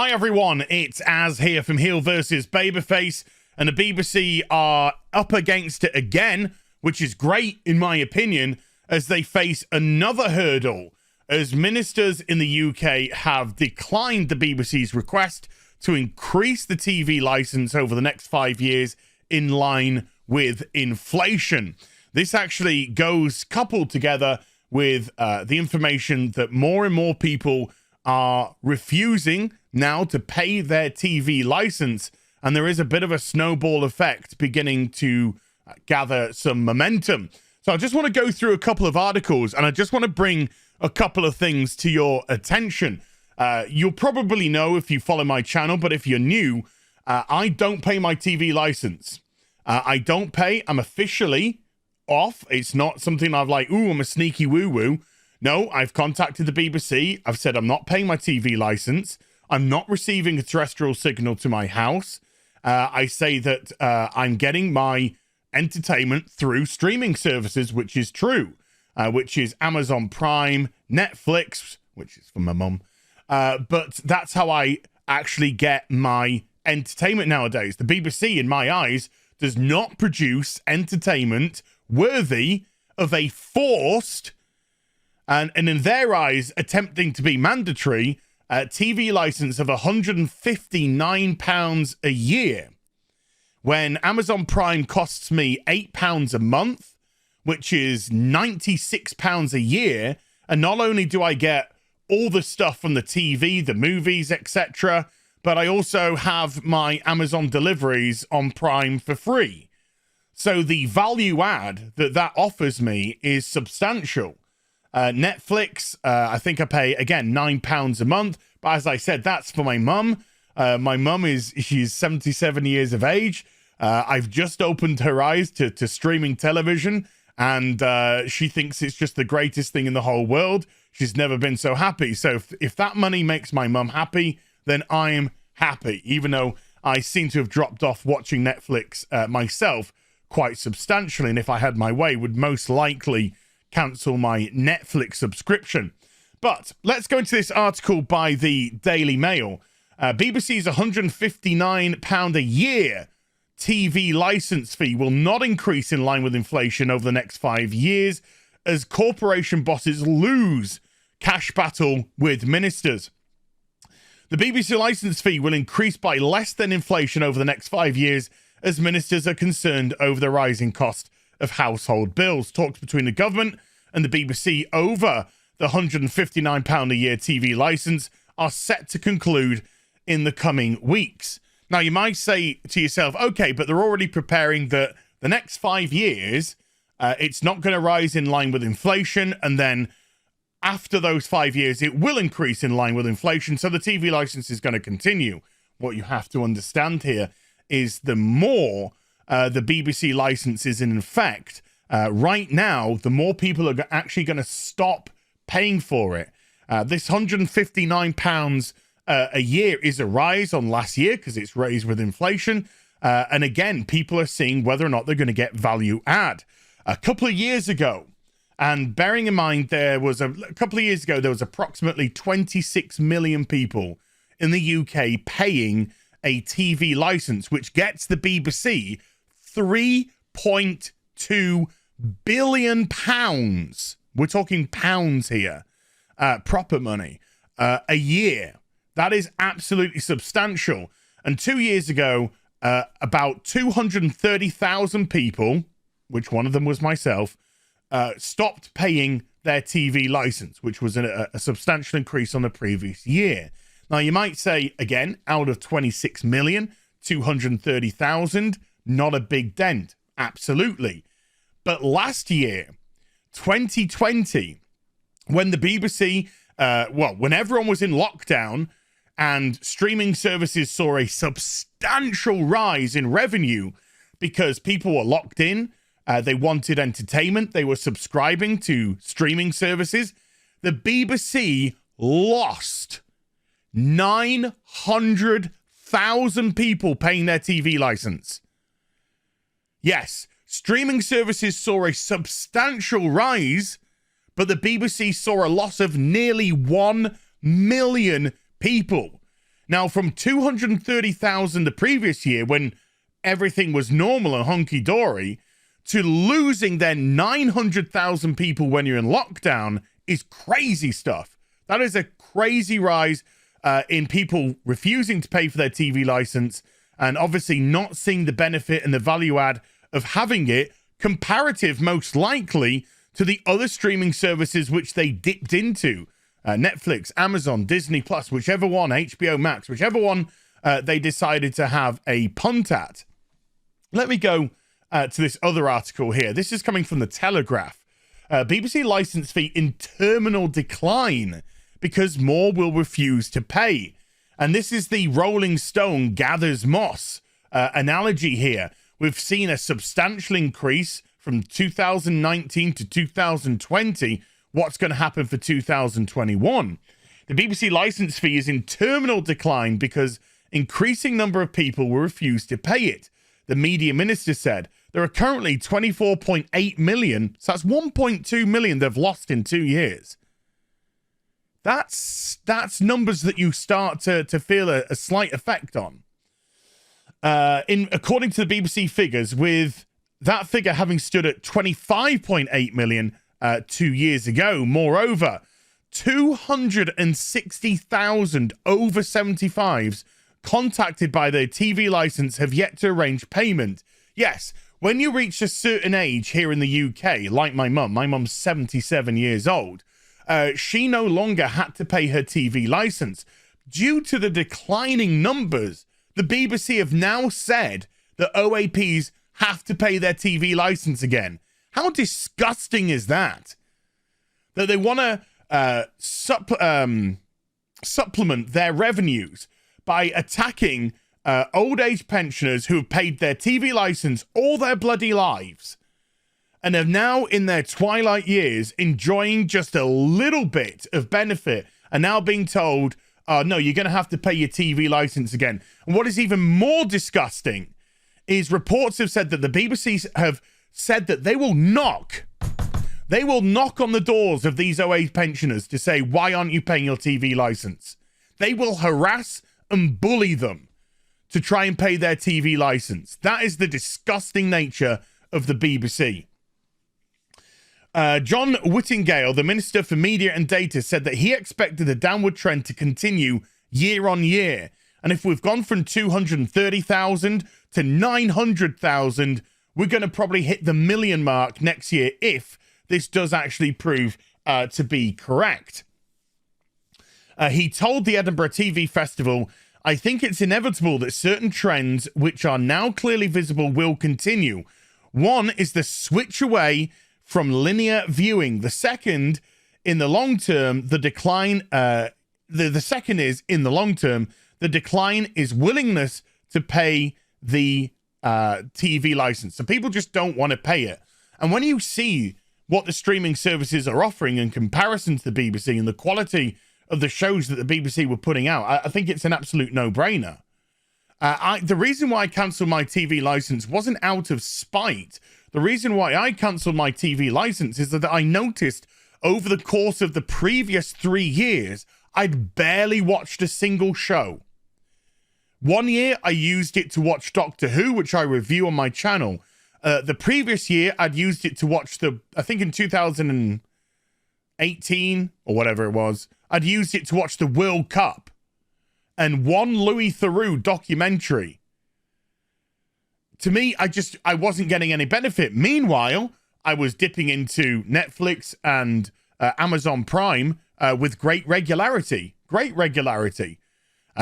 Hi everyone, it's Az here from HeelvsBabyface, and the BBC are up against it again, which is great in my opinion, as they face another hurdle, as ministers in the UK have declined the BBC's request to increase the TV licence over the next 5 years in line with inflation. This actually goes coupled together with the information that more and more people are refusing now to pay their TV license, and there is a bit of a snowball effect beginning to gather some momentum. So I just want to go through a couple of articles, and I just want to bring a couple of things to your attention. You'll probably know if you follow my channel, but if you're new, I don't pay my TV license. I don't pay. I'm officially off. It's not something I've like, ooh, I'm a sneaky woo-woo. No, I've contacted the BBC. I've said I'm not paying my TV license. I'm not receiving a terrestrial signal to my house. I say that I'm getting my entertainment through streaming services, which is true, which is Amazon Prime, Netflix, which is for my mum. But that's how I actually get my entertainment nowadays. The BBC, in my eyes, does not produce entertainment worthy of a forced and in their eyes attempting to be mandatory TV license of £159 a year, when Amazon Prime costs me £8 a month, which is £96 a year. And not only do I get all the stuff from the TV, the movies, etc., but I also have my Amazon deliveries on Prime for free. So the value add that offers me is substantial. Netflix, I think I pay, again, £9 a month. But as I said, that's for my mum. My mum she's 77 years of age. I've just opened her eyes to streaming television, and she thinks it's just the greatest thing in the whole world. She's never been so happy. So if that money makes my mum happy, then I'm happy, even though I seem to have dropped off watching Netflix myself quite substantially, and if I had my way, would most likely cancel my Netflix subscription. But let's go into this article by the Daily Mail. BBC's £159 a year TV license fee will not increase in line with inflation over the next 5 years as corporation bosses lose cash battle with ministers. The BBC license fee will increase by less than inflation over the next 5 years as ministers are concerned over the rising cost of household bills. Talks between the government and the BBC over the £159 a year TV license are set to conclude in the coming weeks. Now, you might say to yourself, okay, but they're already preparing that the next 5 years, it's not going to rise in line with inflation, and then after those 5 years, it will increase in line with inflation, so the TV license is going to continue. What you have to understand here is the more the BBC license is in effect right now, the more people are actually going to stop paying for it. This £159 a year is a rise on last year because it's raised with inflation. And again, people are seeing whether or not they're going to get value add. A couple of years ago, and bearing in mind there was approximately 26 million people in the UK paying a TV license, which gets the BBC £3.2 billion. We're talking pounds here, proper money, a year. That is absolutely substantial. And 2 years ago, about 230,000 people, which one of them was myself, stopped paying their TV license, which was a substantial increase on the previous year. Now, you might say, again, out of 26 million, 230,000, not a big dent. Absolutely. But last year, 2020, when the BBC, when everyone was in lockdown and streaming services saw a substantial rise in revenue because people were locked in, they wanted entertainment, they were subscribing to streaming services, the BBC lost 900,000 people paying their TV license. Yes, streaming services saw a substantial rise, but the BBC saw a loss of nearly 1 million people. Now, from 230,000 the previous year when everything was normal and hunky-dory, to losing then 900,000 people when you're in lockdown is crazy stuff. That is a crazy rise in people refusing to pay for their TV license and obviously not seeing the benefit and the value add of having it, comparative most likely to the other streaming services which they dipped into. Netflix, Amazon, Disney Plus, whichever one, HBO Max, whichever one they decided to have a punt at. Let me go to this other article here. This is coming from The Telegraph. BBC license fee in terminal decline because more will refuse to pay. And this is the Rolling Stone gathers moss analogy here. We've seen a substantial increase from 2019 to 2020. What's going to happen for 2021? The BBC license fee is in terminal decline because increasing number of people will refuse to pay it. The media minister said there are currently 24.8 million. So that's 1.2 million they've lost in 2 years. That's numbers that you start to feel a slight effect on. According to the BBC figures, with that figure having stood at 25.8 million 2 years ago. Moreover, 260,000 over 75s contacted by their TV license have yet to arrange payment. Yes, when you reach a certain age here in the UK, like my mum's 77 years old, she no longer had to pay her TV license. Due to the declining numbers, the BBC have now said that OAPs have to pay their TV license again. How disgusting is that? That they want to supplement their revenues by attacking old age pensioners who have paid their TV license all their bloody lives and are now in their twilight years enjoying just a little bit of benefit and now being told, oh, no, you're going to have to pay your TV license again. And what is even more disgusting is reports have said that the BBC have said that they will knock on the doors of these OA pensioners to say, why aren't you paying your TV license? They will harass and bully them to try and pay their TV license. That is the disgusting nature of the BBC. John Whittingale, the Minister for Media and Data, said that he expected the downward trend to continue year on year. And if we've gone from 230,000 to 900,000, we're going to probably hit the million mark next year if this does actually prove to be correct. He told the Edinburgh TV Festival, I think it's inevitable that certain trends which are now clearly visible will continue. One is the switch away from linear viewing. The second, in the long term, the decline, the second is, in the long term, the decline is willingness to pay the TV license. So people just don't want to pay it. And when you see what the streaming services are offering in comparison to the BBC and the quality of the shows that the BBC were putting out, I think it's an absolute no-brainer. The reason why I cancelled my TV license wasn't out of spite. The reason why I cancelled my TV license is that I noticed over the course of the previous 3 years, I'd barely watched a single show. 1 year, I used it to watch Doctor Who, which I review on my channel. The previous year, I'd used it to watch I think in 2018 or whatever it was, I'd used it to watch the World Cup and one Louis Theroux documentary. To me, I wasn't getting any benefit. Meanwhile, I was dipping into Netflix and Amazon Prime with great regularity,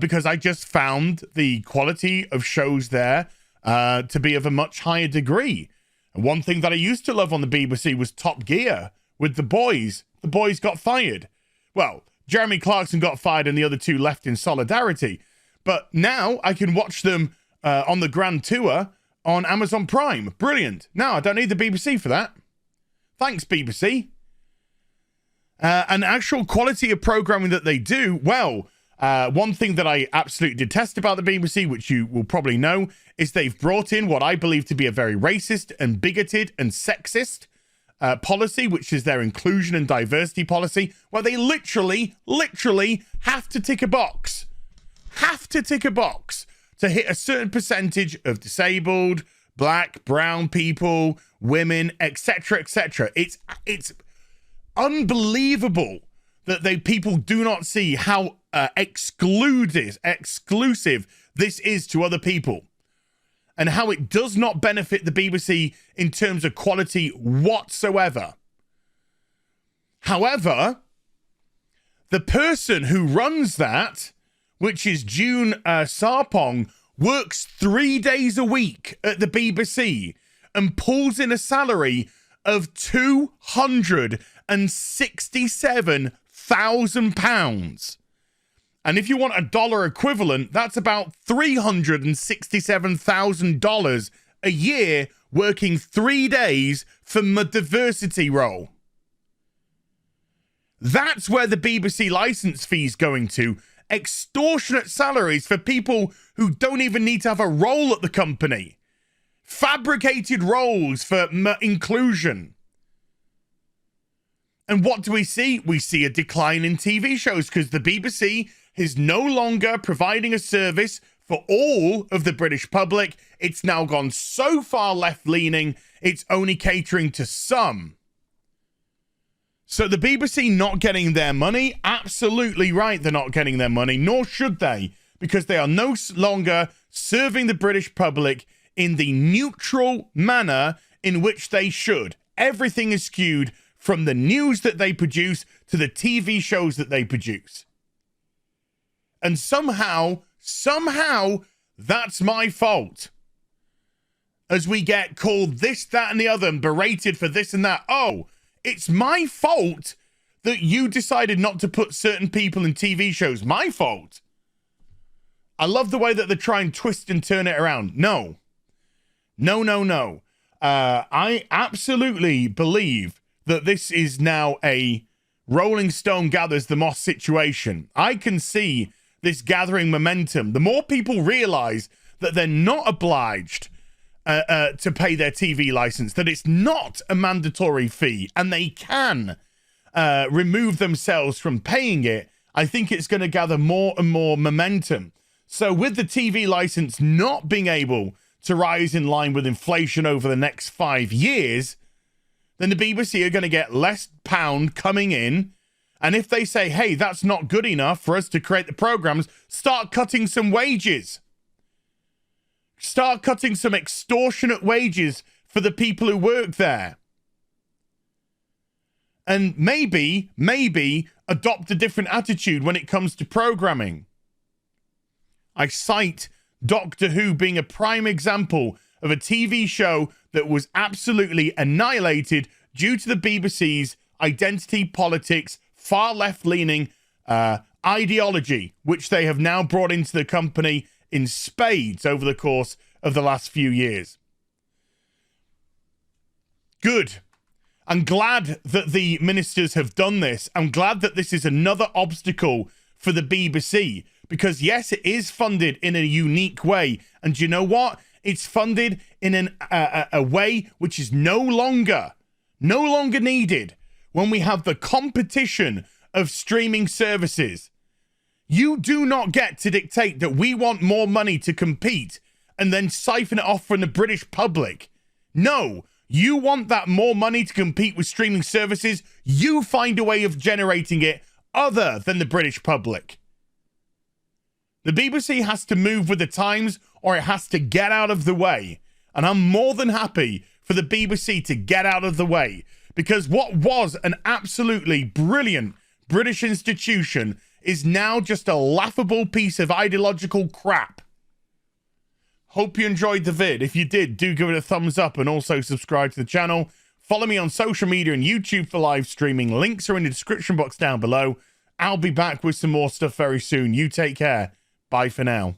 because I just found the quality of shows there to be of a much higher degree. And one thing that I used to love on the BBC was Top Gear with the boys. The boys got fired. Well, Jeremy Clarkson got fired and the other two left in solidarity. But now I can watch them on the Grand Tour on Amazon Prime. Brilliant. No, I don't need the BBC for that. Thanks, BBC. And actual quality of programming that they do, well, one thing that I absolutely detest about the BBC, which you will probably know, is they've brought in what I believe to be a very racist and bigoted and sexist policy, which is their inclusion and diversity policy, where they literally have to tick a box. have to tick a box to hit a certain percentage of disabled, black, brown people, women, etc., etc. It's unbelievable that people do not see how exclusive this is to other people, and how it does not benefit the BBC in terms of quality whatsoever. However, the person who runs that, which is June Sarpong, works 3 days a week at the BBC and pulls in a salary of £267,000. And if you want a dollar equivalent, that's about $367,000 a year working 3 days from a diversity role. That's where the BBC license fee is going to. Extortionate salaries for people who don't even need to have a role at the company. Fabricated roles for inclusion. And what do we see? We see a decline in TV shows because the BBC is no longer providing a service for all of the British public. It's now gone so far left-leaning, it's only catering to some. So the BBC not getting their money? Absolutely right, they're not getting their money, nor should they, because they are no longer serving the British public in the neutral manner in which they should. Everything is skewed from the news that they produce to the TV shows that they produce. And somehow, that's my fault. As we get called this, that, and the other, and berated for this and that. Oh, it's my fault that you decided not to put certain people in TV shows. My fault. I love the way that they try and twist and turn it around. No. I absolutely believe that this is now a Rolling Stone gathers the moss situation. I can see this gathering momentum. The more people realize that they're not obliged to pay their TV license, that it's not a mandatory fee, and they can remove themselves from paying it, I think it's going to gather more and more momentum. So with the TV license not being able to rise in line with inflation over the next 5 years, then the BBC are going to get less pound coming in. And if they say, hey, that's not good enough for us to create the programs, start cutting some wages. Start cutting some extortionate wages for the people who work there. And maybe adopt a different attitude when it comes to programming. I cite Doctor Who being a prime example of a TV show that was absolutely annihilated due to the BBC's identity politics, far left-leaning ideology, which they have now brought into the company in spades over the course of the last few years. Good. I'm glad that the ministers have done this. I'm glad that this is another obstacle for the BBC, because yes, it is funded in a unique way. And you know what? It's funded in a way which is no longer needed when we have the competition of streaming services. You do not get to dictate that we want more money to compete and then siphon it off from the British public. No, you want that more money to compete with streaming services. You find a way of generating it other than the British public. The BBC has to move with the times, or it has to get out of the way. And I'm more than happy for the BBC to get out of the way, because what was an absolutely brilliant British institution is now just a laughable piece of ideological crap. Hope you enjoyed the vid. If you did, do give it a thumbs up and also subscribe to the channel. Follow me on social media and YouTube for live streaming. Links are in the description box down below. I'll be back with some more stuff very soon. You take care. Bye for now.